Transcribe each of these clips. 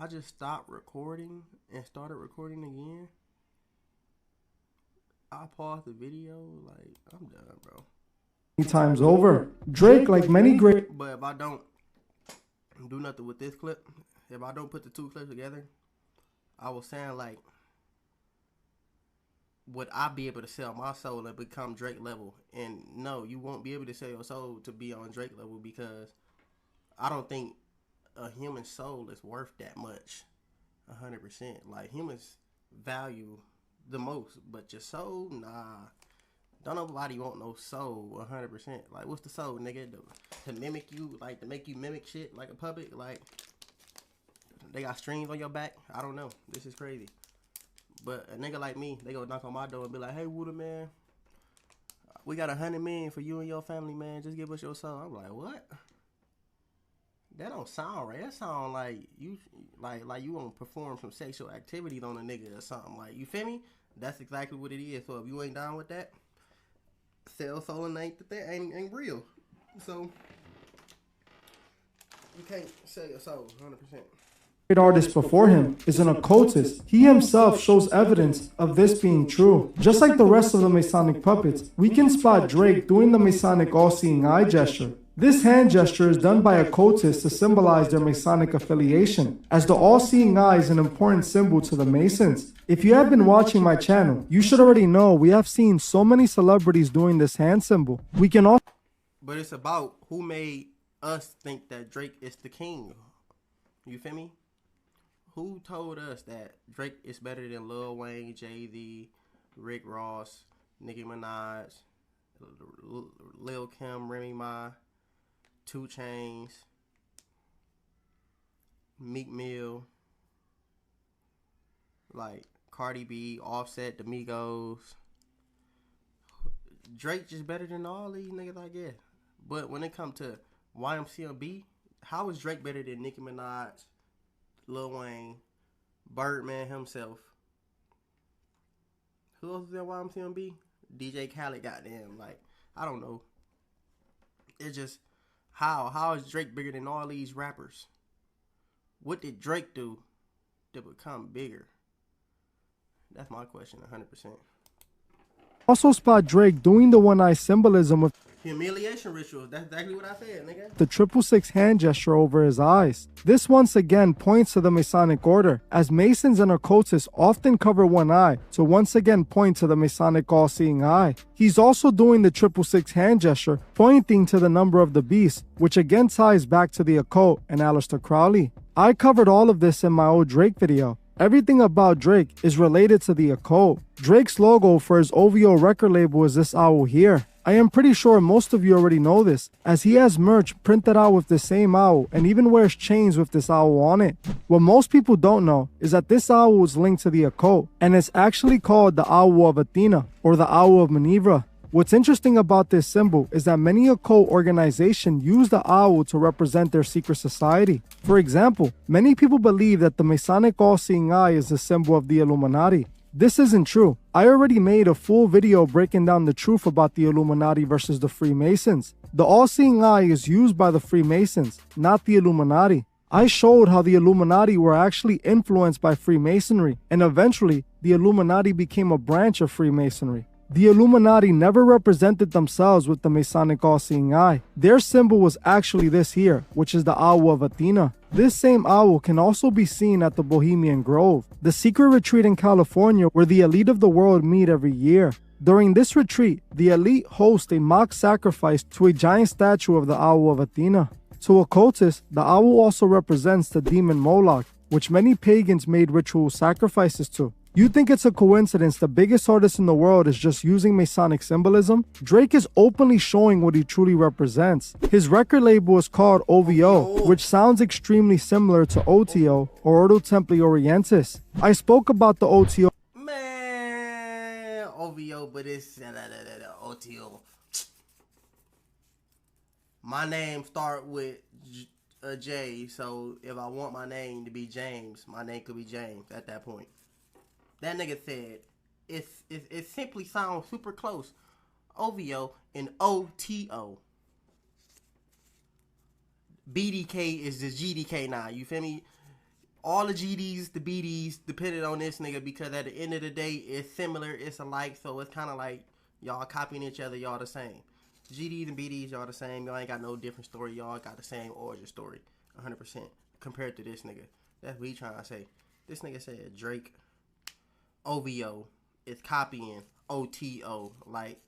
I just stopped recording and started recording again. I paused the video. Like, I'm done, bro. Times over. Drake, like many great. But if I don't do nothing with this clip, if I don't put the two clips together, I will sound like, would I be able to sell my soul and become Drake level? And no, you won't be able to sell your soul to be on Drake level, because I don't think a human soul is worth that much. 100%. Like, humans value the most, but your soul, nah. Don't nobody want no soul 100%. Like, what's the soul, nigga? To mimic you, like, to make you mimic shit like a puppet? Like, they got strings on your back? I don't know. This is crazy. But a nigga like me, they go knock on my door and be like, hey, Wooda, man, we got $100 million for you and your family, man. Just give us your soul. I'm like, what? That don't sound right. That sound like you gonna perform some sexual activities on a nigga or something. Like, you feel me? That's exactly what it is. So if you ain't down with that, sell soul and ain't real. So you can't sell your soul 100%. Artist before him is an occultist. He himself shows evidence of this being true. Just like the rest of the Masonic puppets, we can spot Drake doing the Masonic all-seeing eye gesture. This hand gesture is done by occultists to symbolize their Masonic affiliation, as the all-seeing eye is an important symbol to the Masons. If you have been watching my channel, you should already know we have seen so many celebrities doing this hand symbol. We can also... But it's about who made us think that Drake is the king. You feel me? Who told us that Drake is better than Lil Wayne, Jay-Z, Rick Ross, Nicki Minaj, Lil Kim, Remy Ma, 2 Chainz, Meek Mill, like Cardi B, Offset, the Migos? Drake just better than all these niggas, I guess. But when it comes to YMCMB, how is Drake better than Nicki Minaj, Lil Wayne, Birdman himself? Who else is in YMCMB? DJ Khaled, goddamn. Like, I don't know. It's just, how is Drake bigger than all these rappers? What did Drake do to become bigger? That's my question, 100%. Also spot Drake doing the one-eye symbolism of humiliation rituals. That's exactly what I said, nigga. The 666 hand gesture over his eyes. This once again points to the Masonic order, as Masons and occultists often cover one eye to once again point to the Masonic all-seeing eye. He's also doing the 666 hand gesture, pointing to the number of the beast, which again ties back to the occult and Aleister Crowley. I covered all of this in my old Drake video. Everything about Drake is related to the occult. Drake's logo for his OVO record label is this owl here. I am pretty sure most of you already know this, as he has merch printed out with the same owl and even wears chains with this owl on it. What most people don't know is that this owl is linked to the occult, and it's actually called the Owl of Athena, or the Owl of Minerva. What's interesting about this symbol is that many occult organizations use the owl to represent their secret society. For example, many people believe that the Masonic all-seeing eye is a symbol of the Illuminati. This isn't true. I already made a full video breaking down the truth about the Illuminati versus the Freemasons. The all-seeing eye is used by the Freemasons, not the Illuminati. I showed how the Illuminati were actually influenced by Freemasonry, and eventually, the Illuminati became a branch of Freemasonry. The Illuminati never represented themselves with the Masonic all-seeing eye. Their symbol was actually this here, which is the Owl of Athena. This same owl can also be seen at the Bohemian Grove, the secret retreat in California where the elite of the world meet every year. During this retreat, the elite host a mock sacrifice to a giant statue of the Owl of Athena. To occultists, the owl also represents the demon Moloch, which many pagans made ritual sacrifices to. You think it's a coincidence the biggest artist in the world is just using Masonic symbolism? Drake is openly showing what he truly represents. His record label is called OVO, which sounds extremely similar to OTO, or Ordo Templi Orientis. I spoke about the OTO. Man, OVO, but it's OTO. My name start with a J, so if I want my name to be James, my name could be James at that point. That nigga said, it simply sounds super close. OVO and OTO. BDK is the GDK now, you feel me? all the GDs, the BDs, depended on this nigga because at the end of the day, it's similar, it's alike, so it's kind of like y'all copying each other, y'all the same. GDs and BDs, y'all the same. Y'all ain't got no different story. Y'all got the same origin story, 100% compared to this nigga. That's what he trying to say. This nigga said Drake OVO is copying OTO. Like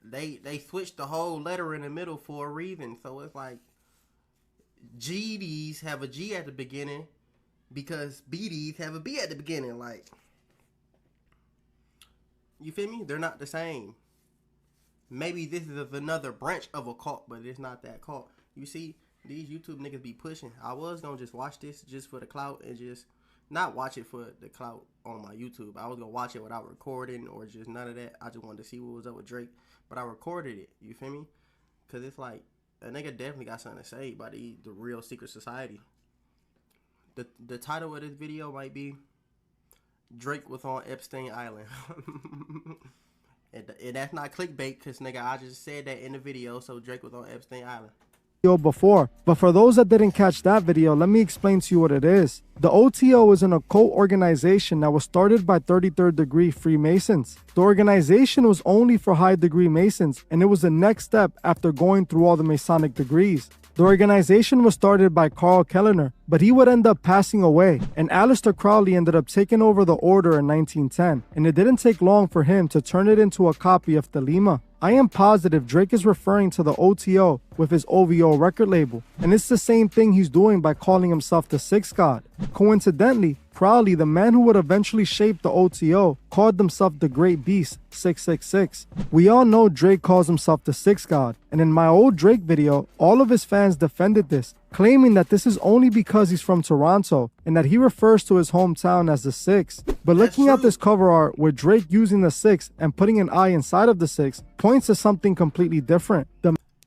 they switched the whole letter in the middle for a reason. So it's like GDs have a G at the beginning because BDs have a B at the beginning. Like, you feel me? They're not the same. Maybe this is another branch of a cult, but it's not that cult. You see, these YouTube niggas be pushing. I was gonna just watch this just for the clout and just not watch it for the clout on my YouTube. I was gonna watch it without recording or just none of that. I just wanted to see what was up with Drake, but I recorded it. You feel me? Cause it's like a nigga definitely got something to say about the real secret society. The title of this video might be Drake was on Epstein Island. And that's not clickbait, because nigga, I just said that in the video, so Drake was on Epstein Island. Before, but for those that didn't catch that video, let me explain to you what it is. The OTO is an occult organization that was started by 33rd degree Freemasons. The organization was only for high degree Masons, and it was the next step after going through all the Masonic degrees. The organization was started by Carl Kellner, but he would end up passing away, and Aleister Crowley ended up taking over the order in 1910, and it didn't take long for him to turn it into a copy of Thelema. I am positive Drake is referring to the OTO with his OVO record label, and it's the same thing he's doing by calling himself the Sixth God. Coincidentally, Crowley, the man who would eventually shape the OTO, called himself the Great Beast 666. We all know Drake calls himself the Sixth God, and in my old Drake video, all of his fans defended this, claiming that this is only because he's from Toronto and that he refers to his hometown as the Six. But looking at this cover art with Drake using the Six and putting an eye inside of the Six points to something completely different.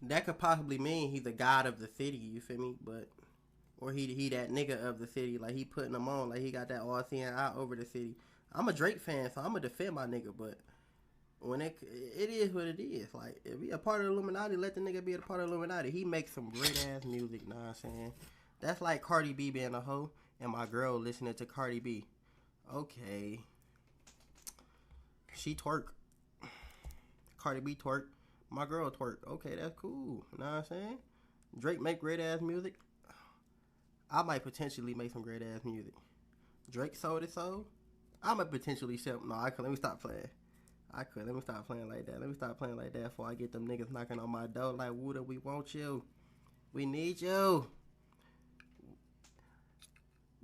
That could possibly mean he's the god of the city, you feel me? But or he that nigga of the city, like he putting them on, like he got that all-seeing eye over the city. I'm a Drake fan, so I'm gonna defend my nigga, but when it is what it is. Like, if he a part of the Illuminati, let the nigga be a part of the Illuminati. He makes some great ass music, know what I'm saying? That's like Cardi B being a hoe and my girl listening to Cardi B. Okay. She twerk. Cardi B twerk. My girl twerk. Okay, that's cool. Know what I'm saying? Drake make great ass music. I might potentially make some great ass music. Drake sold his soul. I might potentially sell. No, I could. Let me stop playing. Let me stop playing like that. Let me stop playing like that before I get them niggas knocking on my door like, Wooda, we want you. We need you.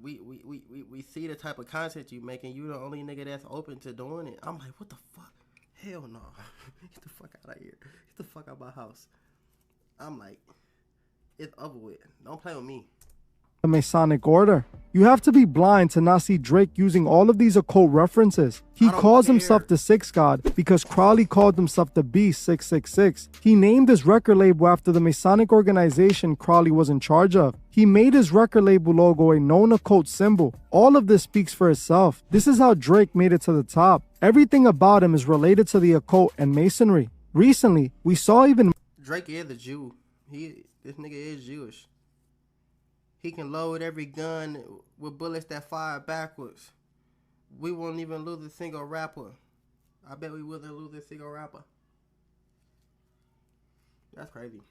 We see the type of content you making. You the only nigga that's open to doing it. I'm like, what the fuck? Hell no. Get the fuck out of here. Get the fuck out of my house. I'm like, it's over with. Don't play with me. The Masonic Order. You have to be blind to not see Drake using all of these occult references. He calls himself the Sixth God because Crowley called himself the Beast 666. He named his record label after the Masonic organization Crowley was in charge of. He made his record label logo a known occult symbol. All of this speaks for itself. This is how Drake made it to the top. Everything about him is related to the occult and masonry. Recently, we saw even Drake is a Jew. This nigga is Jewish. He can load every gun with bullets that fire backwards. We won't even lose a single rapper. I bet we wouldn't lose a single rapper. That's crazy.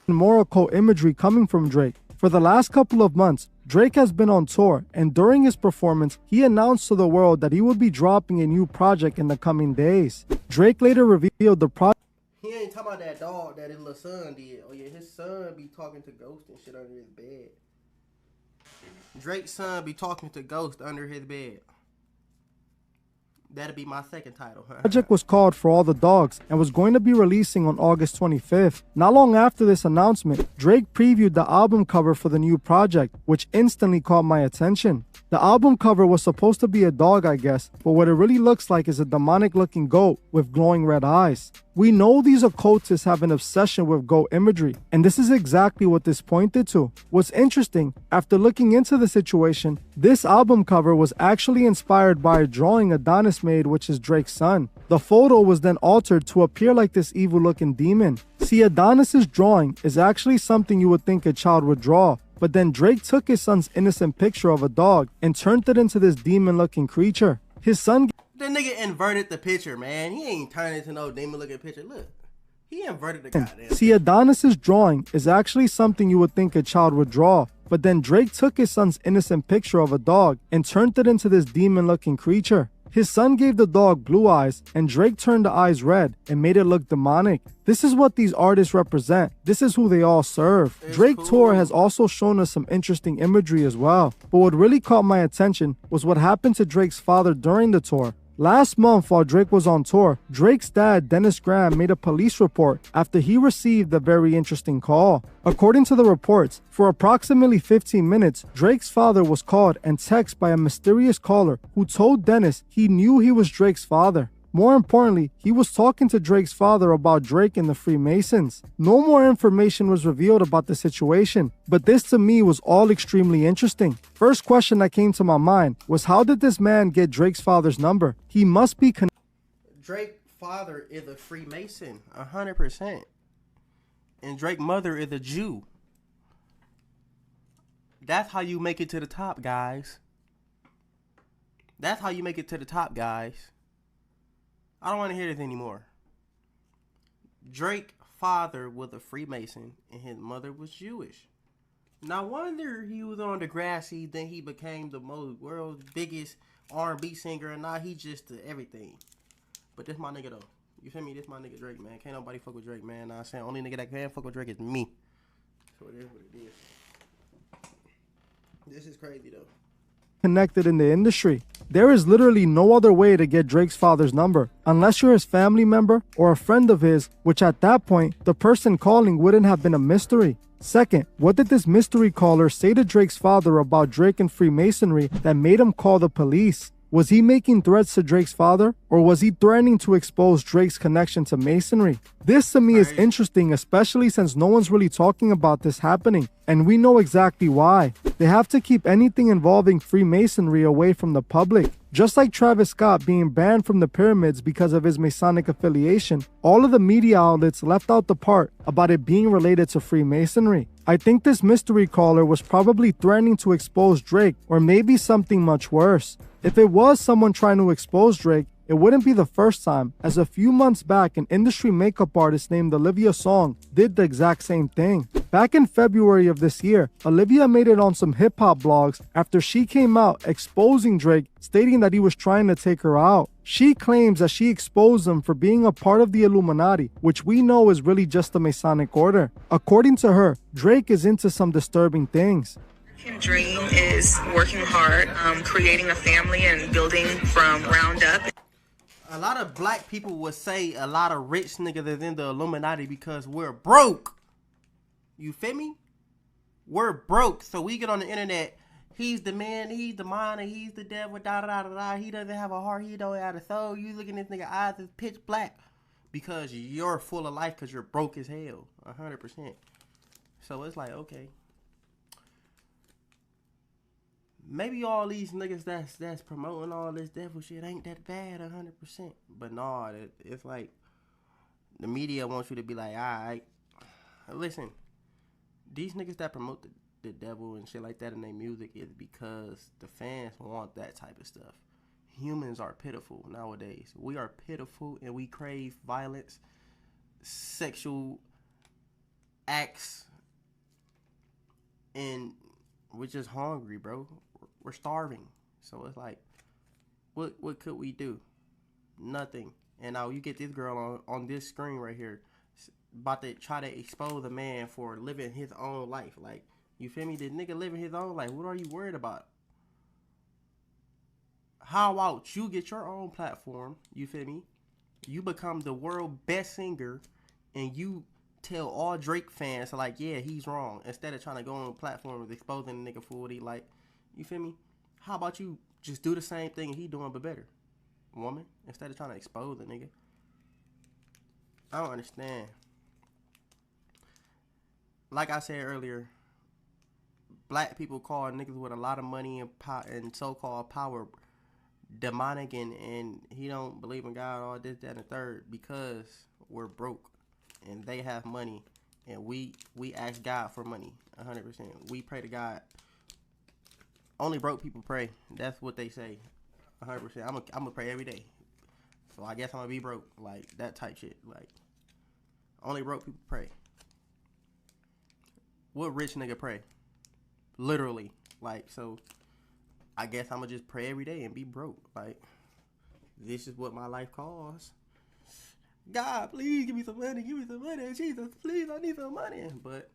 More occult imagery coming from Drake. For the last couple of months, Drake has been on tour, and during his performance, he announced to the world that he would be dropping a new project in the coming days. Drake later revealed the project. He ain't talking about that dog that his little son did. Oh yeah, his son be talking to ghosts and shit under his bed. Drake's son be talking to ghosts under his bed. That'd be my second title. The project was called For All the Dogs and was going to be releasing on August 25th. Not long after this announcement, Drake previewed the album cover for the new project, which instantly caught my attention. The album cover was supposed to be a dog, I guess, but what it really looks like is a demonic looking goat with glowing red eyes. We know these occultists have an obsession with goat imagery, and this is exactly what this pointed to. What's interesting, after looking into the situation, this album cover was actually inspired by a drawing Adonis made, which is Drake's son. The photo was then altered to appear like this evil looking demon. See, Adonis's drawing is actually something you would think a child would draw, But then Drake took his son's innocent picture of a dog and turned it into this demon-looking creature. His son... The nigga inverted the picture, man. He ain't turned into no demon-looking picture. Look. He inverted the goddamn... See, Adonis's drawing is actually something you would think a child would draw. But then Drake took his son's innocent picture of a dog and turned it into this demon-looking creature. His son gave the dog blue eyes, and Drake turned the eyes red and made it look demonic. This is what these artists represent. This is who they all serve. Drake Tour has also shown us some interesting imagery as well. But what really caught my attention was what happened to Drake's father during the tour. Last month, while Drake was on tour, Drake's dad, Dennis Graham, made a police report after he received a very interesting call. According to the reports, for approximately 15 minutes, Drake's father was called and texted by a mysterious caller who told Dennis he knew he was Drake's father. More importantly, he was talking to Drake's father about Drake and the Freemasons. No more information was revealed about the situation, but this to me was all extremely interesting. First question that came to my mind was, how did this man get Drake's father's number? He must be Drake's father is a Freemason, 100%. And Drake's mother is a Jew. That's how you make it to the top, guys. That's how you make it to the top, guys. I don't want to hear this anymore. Drake's father was a Freemason and his mother was Jewish. No wonder he was on Degrassi, then he became the world's biggest R&B singer, and now he just everything. But this my nigga though. You feel me? This my nigga Drake, man. Can't nobody fuck with Drake, man. Nah, I'm saying only nigga that can fuck with Drake is me. So it is what it is. This is crazy though. Connected in the industry. There is literally no other way to get Drake's father's number unless you're his family member or a friend of his, which at that point, the person calling wouldn't have been a mystery. Second, what did this mystery caller say to Drake's father about Drake and Freemasonry that made him call the police? Was he making threats to Drake's father, or was he threatening to expose Drake's connection to Masonry? This to me is interesting, especially since no one's really talking about this happening, and we know exactly why. They have to keep anything involving Freemasonry away from the public. Just like Travis Scott being banned from the pyramids because of his Masonic affiliation, all of the media outlets left out the part about it being related to Freemasonry. I think this mystery caller was probably threatening to expose Drake, or maybe something much worse. If it was someone trying to expose Drake, it wouldn't be the first time, as a few months back, an industry makeup artist named Olivia Song did the exact same thing. Back in February of this year, Olivia made it on some hip-hop blogs after she came out exposing Drake, stating that he was trying to take her out. She claims that she exposed him for being a part of the Illuminati, which we know is really just the Masonic order. According to her, Drake is into some disturbing things. Dream is working hard, creating a family and building from ground up. A lot of black people would say a lot of rich niggas is in the Illuminati because we're broke. You feel me? We're broke, so we get on the internet. He's the man, he's the minor, he's the devil, da da da da da. He doesn't have a heart, he don't have a soul. You look at this nigga eyes is pitch black because you're full of life because you're broke as hell, 100%. So it's like, okay, maybe all these niggas that's promoting all this devil shit ain't that bad 100%. But nah, it's like the media wants you to be like, alright, listen, these niggas that promote the devil and shit like that in their music is because the fans want that type of stuff. Humans are pitiful nowadays. We are pitiful and we crave violence, sexual acts, and we're just hungry, bro. We're starving. So it's like, what could we do? Nothing. And now you get this girl on this screen right here about to try to expose a man for living his own life. Like, you feel me? This nigga living his own life. What are you worried about? How about you get your own platform? You feel me? You become the world best singer and you tell all Drake fans like, yeah, he's wrong, instead of trying to go on a platform with exposing the nigga for what he like. You feel me? How about you just do the same thing he doing but better, woman, instead of trying to expose the nigga? I don't understand. Like I said earlier, black people call niggas with a lot of money and so-called power demonic, and he don't believe in God, all this, that, and the third, because we're broke and they have money and we ask God for money 100%. We pray to God. Only broke people pray. That's what they say. 100%. I'm gonna pray every day. So I guess I'm gonna be broke, like that type shit. Like only broke people pray. What rich nigga pray? Literally, like so. I guess I'm gonna just pray every day and be broke. Like this is what my life calls. God, please give me some money. Give me some money. Jesus, please, I need some money. But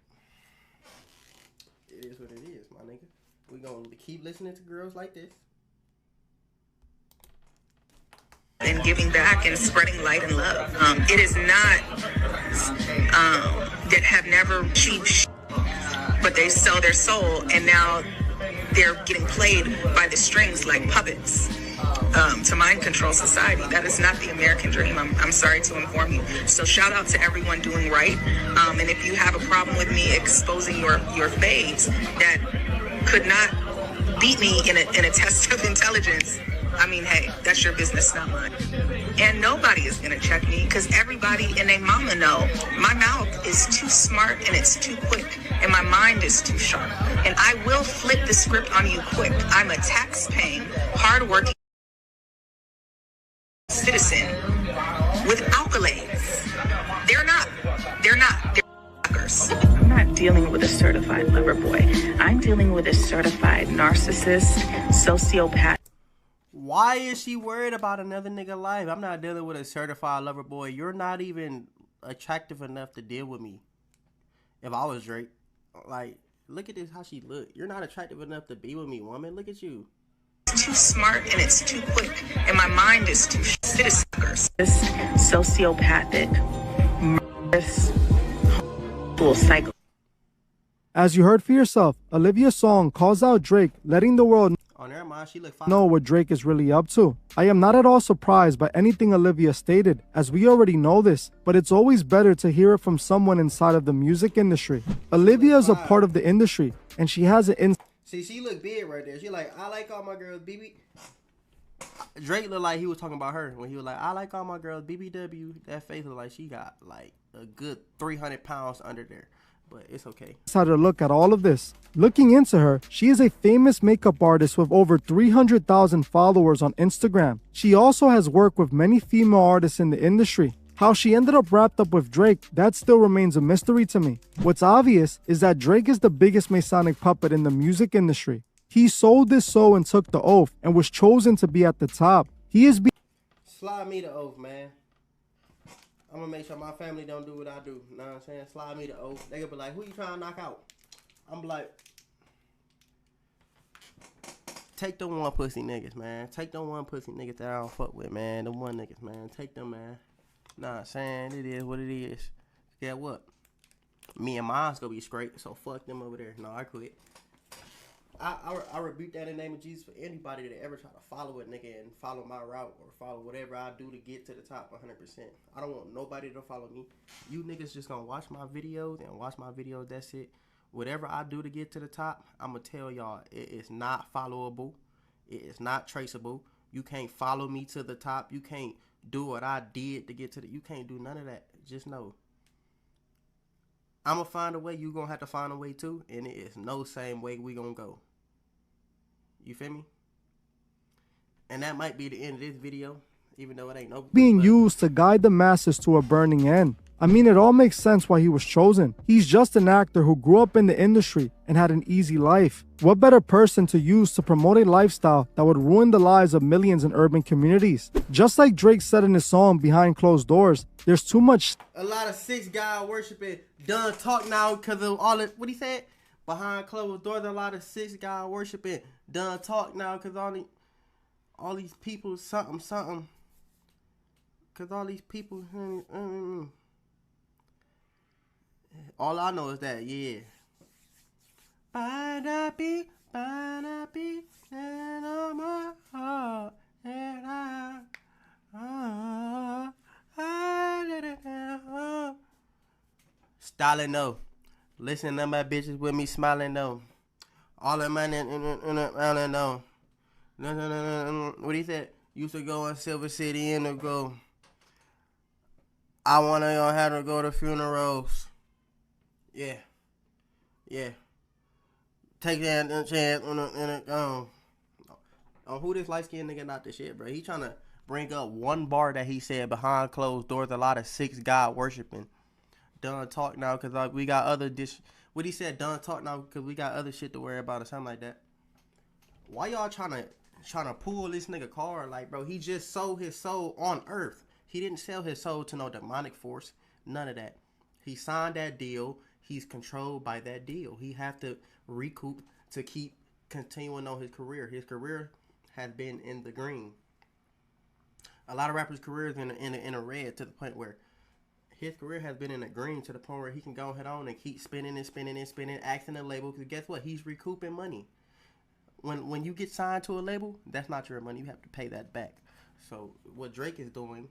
it is what it is, my nigga. We gonna keep listening to girls like this. And giving back and spreading light and love. It is not that have never achieved but they sell their soul and now they're getting played by the strings like puppets to mind control society. That is not the American dream. I'm sorry to inform you. So shout out to everyone doing right. And if you have a problem with me exposing your fades that could not beat me in a test of intelligence, I mean, hey, that's your business, not mine. And nobody is going to check me because everybody and their mama know my mouth is too smart and it's too quick and my mind is too sharp. And I will flip the script on you quick. I'm a tax-paying, hard-working citizen with accolades. They're not. They're fuckers. I'm not dealing with a certified lover boy. I'm dealing with a certified narcissist, sociopath. Why is she worried about another nigga life? I'm not dealing with a certified lover boy. You're not even attractive enough to deal with me. If I was Drake, like, look at this, how she look. You're not attractive enough to be with me, woman. Look at you. It's too smart and it's too quick, and my mind is too citizens. This sociopathic, murderous, cycle. As you heard for yourself, Olivia's song calls out Drake, letting the world know what Drake is really up to. I am not at all surprised by anything Olivia stated, as we already know this, but it's always better to hear it from someone inside of the music industry. Olivia is a part of the industry, and she has an See, she look big right there. She like, I like all my girls, BB. Drake looked like he was talking about her when he was like, I like all my girls, BBW. That face looked like she got like a good 300 pounds under there. But it's okay. How to look at all of this. Looking into her, she is a famous makeup artist with over 300,000 followers on Instagram. She also has worked with many female artists in the industry. How she ended up wrapped up with Drake, that still remains a mystery to me. What's obvious is that Drake is the biggest Masonic puppet in the music industry. He sold his soul and took the oath and was chosen to be at the top. He is Slide me the oath, man. I'm gonna make sure my family don't do what I do. You know what I'm saying? Slide me the oath. They gonna be like, who you trying to knock out? I'm like, take them one pussy niggas, man. Take them one pussy niggas that I don't fuck with, man. Them one niggas, man. Take them, man. Nah, saying it is what it is. Yeah, what? Me and mine's gonna be straight, so fuck them over there. No, I quit. I rebuke that in the name of Jesus for anybody that ever try to follow a nigga and follow my route or follow whatever I do to get to the top 100%. I don't want nobody to follow me. You niggas just gonna watch my videos and watch my videos, that's it. Whatever I do to get to the top, I'm gonna tell y'all it is not followable. It is not traceable. You can't follow me to the top. You can't do what I did to get to the... You can't do none of that. Just know. I'm gonna find a way. You gonna have to find a way too. And it is no same way we gonna go. You feel me? And that might be the end of this video, even though it ain't no... being used to guide the masses to a burning end. I mean, it all makes sense why he was chosen. He's just an actor who grew up in the industry and had an easy life. What better person to use to promote a lifestyle that would ruin the lives of millions in urban communities? Just like Drake said in his song Behind Closed Doors, there's too much... A lot of six guy worshiping done talk now because of all it... What he said? Behind closed doors, a lot of six guy worshiping done talk now because all these people something. Because all these people... All I know is that, yeah. Styling though. Listen to my bitches with me smiling though. All the money around though. No. What he said? Used to go in Silver City in the go. I wanna know how to go to funerals. Yeah. Yeah. Take that chance on who this light skinned nigga not the shit, bro. He trying to bring up one bar that he said behind closed doors. A lot of six God worshiping. Done talk now because like we got other What he said? Done talk now because we got other shit to worry about or something like that. Why y'all trying to pull this nigga card? Like, bro, he just sold his soul on earth. He didn't sell his soul to no demonic force. None of that. He signed that deal. He's controlled by that deal. He have to recoup to keep continuing on his career. His career has been in the green. A lot of rappers' careers in a red to the point where his career has been in the green to the point where he can go ahead on and keep spinning, asking the label. Because guess what? He's recouping money. When you get signed to a label, that's not your money. You have to pay that back. So what Drake is doing,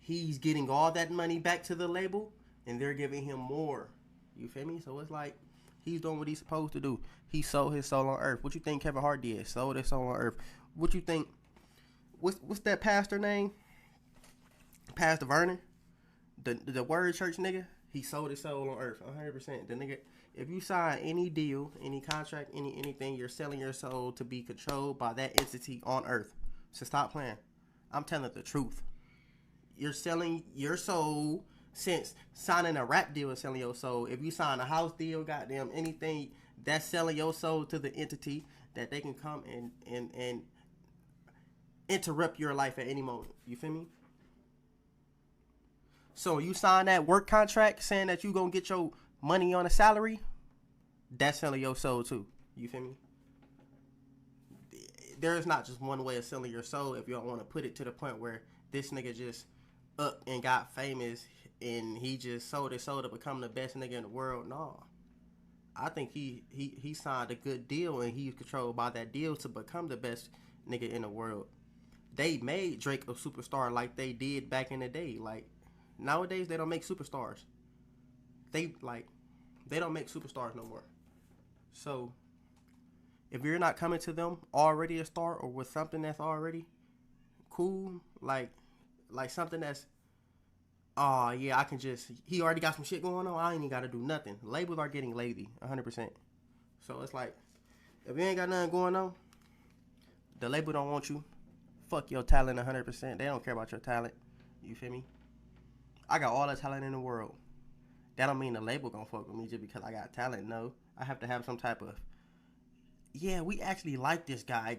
he's getting all that money back to the label, and they're giving him more. You feel me? So it's like he's doing what he's supposed to do. He sold his soul on earth. What you think Kevin Hart did? Sold his soul on earth. What you think? What's that pastor name? Pastor Vernon, the Word Church nigga. He sold his soul on earth, 100%. The nigga, if you sign any deal, any contract, anything, you're selling your soul to be controlled by that entity on earth. So stop playing. I'm telling the truth. You're selling your soul. Since signing a rap deal is selling your soul, if you sign a house deal, goddamn anything, that's selling your soul to the entity that they can come and interrupt your life at any moment. You feel me? So you sign that work contract saying that you gonna get your money on a salary, that's selling your soul too. You feel me? There is not just one way of selling your soul if you don't want to put it to the point where this nigga just up and got famous and he just sold his soul to become the best nigga in the world. No. I think he signed a good deal and he's controlled by that deal to become the best nigga in the world. They made Drake a superstar like they did back in the day. Like, nowadays they don't make superstars. They don't make superstars no more. So if you're not coming to them already a star or with something that's already cool, like something that's, oh yeah, I can just, he already got some shit going on, I ain't even gotta do nothing. Labels are getting lazy, 100%. So it's like, if you ain't got nothing going on, the label don't want you. Fuck your talent 100%. They don't care about your talent. You feel me? I got all the talent in the world. That don't mean the label gonna fuck with me just because I got talent. No, I have to have some type of, yeah, we actually like this guy.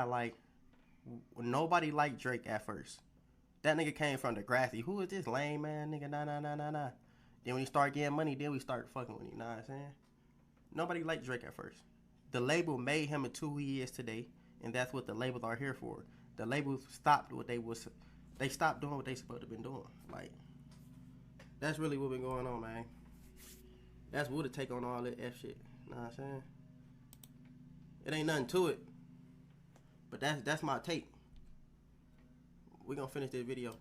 Like, nobody liked Drake at first. That nigga came from the grassy. Who is this lame man nigga? Nah. Then when he start getting money, then we start fucking with him. Know what I'm saying? Nobody liked Drake at first. The label made him into who he is today, and that's what the labels are here for. The labels stopped what they stopped doing what they supposed to been doing. Like, that's really what been going on, man. That's what to take on all that F shit. Know what I'm saying? It ain't nothing to it. But that's my take. We gonna finish this video.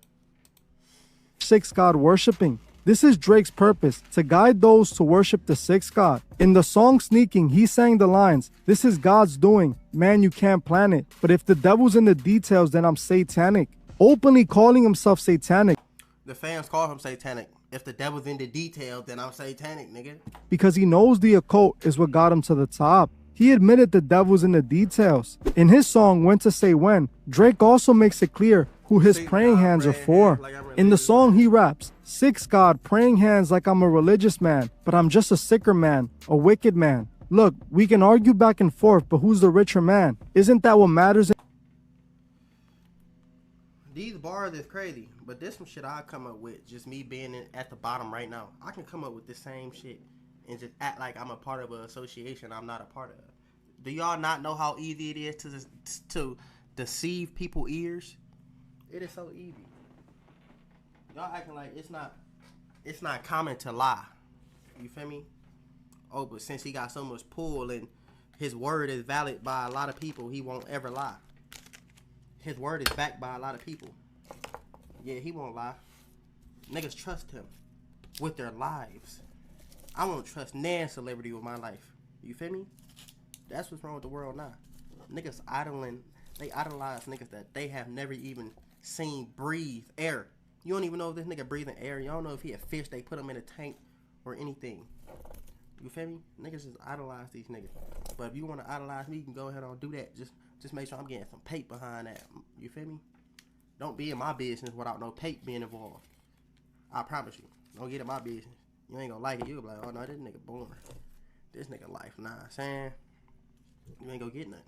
Sixth God worshiping. This is Drake's purpose, to guide those to worship the sixth God. In the song Sneaking, he sang the lines, "This is God's doing, man, you can't plan it. But if the devil's in the details, then I'm satanic." Openly calling himself satanic. The fans call him satanic. If the devil's in the details, then I'm satanic, nigga. Because he knows the occult is what got him to the top. He admitted the devil's in the details. In his song, When to Say When, Drake also makes it clear who his praying hands are for. In the song, he raps, "Sixth God, praying hands like I'm a religious man, but I'm just a sicker man, a wicked man. Look, we can argue back and forth, but who's the richer man? Isn't that what matters?" These bars is crazy, but this some shit I come up with, just me being at the bottom right now. I can come up with the same shit and just act like I'm a part of an association I'm not a part of. Do y'all not know how easy it is to deceive people's ears? It is so easy. Y'all acting like it's not common to lie. You feel me? Oh, but since he got so much pull and his word is valid by a lot of people, he won't ever lie. His word is backed by a lot of people. Yeah, he won't lie. Niggas trust him with their lives. I won't trust nan celebrity with my life. You feel me? That's what's wrong with the world now. Niggas they idolize niggas that they have never even seen breathe air. You don't even know if this nigga breathing air. You don't know if he a fish they put him in a tank or anything. You feel me? Niggas just idolize these niggas. But if you want to idolize me, you can go ahead and do that. Just make sure I'm getting some paper behind that. You feel me? Don't be in my business without no paper being involved. I promise you. Don't get in my business. You ain't gonna like it. You'll be like, oh no, this nigga born. This nigga life, nah, saying you ain't gonna get nothing.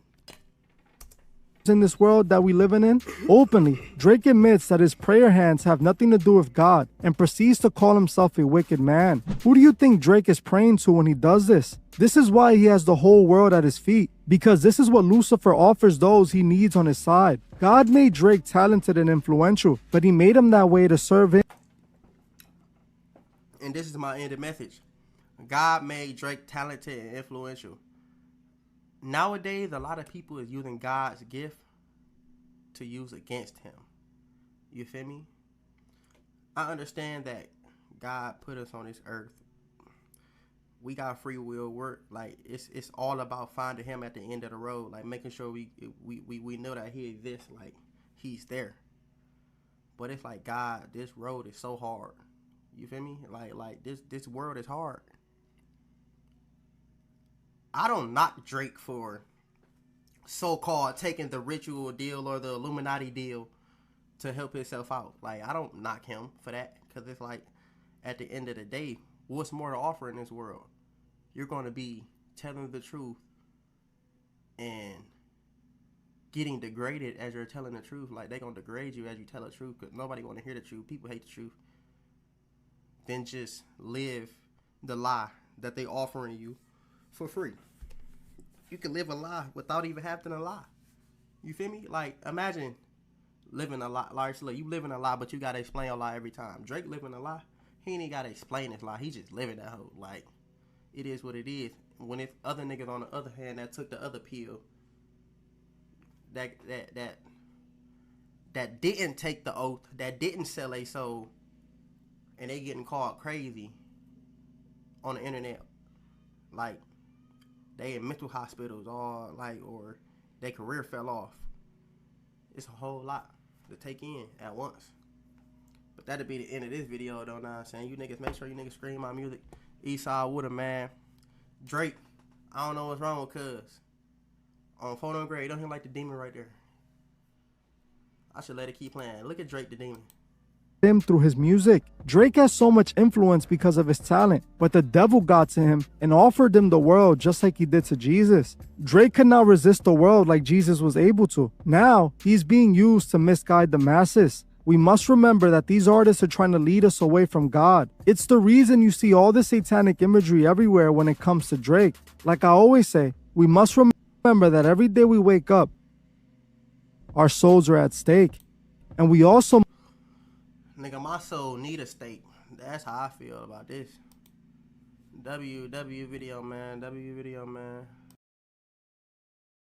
In this world that we living in, openly, Drake admits that his prayer hands have nothing to do with God and proceeds to call himself a wicked man. Who do you think Drake is praying to when he does this? This is why he has the whole world at his feet, because this is what Lucifer offers those he needs on his side. God made Drake talented and influential, but he made him that way to serve him. And this is my end of message. God made Drake talented and influential. Nowadays, a lot of people is using God's gift to use against him. You feel me? I understand that God put us on this earth. We got free will. Work like it's all about finding him at the end of the road, like making sure we know that he exists, like he's there. But it's like, God, this road is so hard. You feel me? Like this world is hard. I don't knock Drake for so-called taking the ritual deal or the Illuminati deal to help himself out. Like, I don't knock him for that, because it's like, at the end of the day, what's more to offer in this world? You're going to be telling the truth and getting degraded as you're telling the truth. Like, they're going to degrade you as you tell the truth, because nobody want to hear the truth. People hate the truth. Then just live the lie that they offering you for free. You can live a lie without even having to lie. You feel me? Like, imagine living a lie. Like, you living a lie, but you got to explain your lie every time. Drake living a lie, he ain't even got to explain his lie. He just living that hoe. Like, it is what it is. When it's other niggas on the other hand that took the other pill, that didn't take the oath, that didn't sell a soul, and they getting called crazy on the internet. Like, they in mental hospitals, or their career fell off. It's a whole lot to take in at once. But that'll be the end of this video, though. Know what I'm saying? You niggas, make sure you niggas scream my music. Eastside Woodha, man. Drake, I don't know what's wrong with cuz. On Photo Grade, don't hear like the demon right there. I should let it keep playing. Look at Drake the demon. Him through his music. Drake has so much influence because of his talent, but the devil got to him and offered him the world just like he did to Jesus. Drake could not resist the world like Jesus was able to. Now, he's being used to misguide the masses. We must remember that these artists are trying to lead us away from God. It's the reason you see all the satanic imagery everywhere when it comes to Drake. Like I always say, we must remember that every day we wake up, our souls are at stake. And we also... Nigga, my soul need a steak. That's how I feel about this. W video, man. W video, man.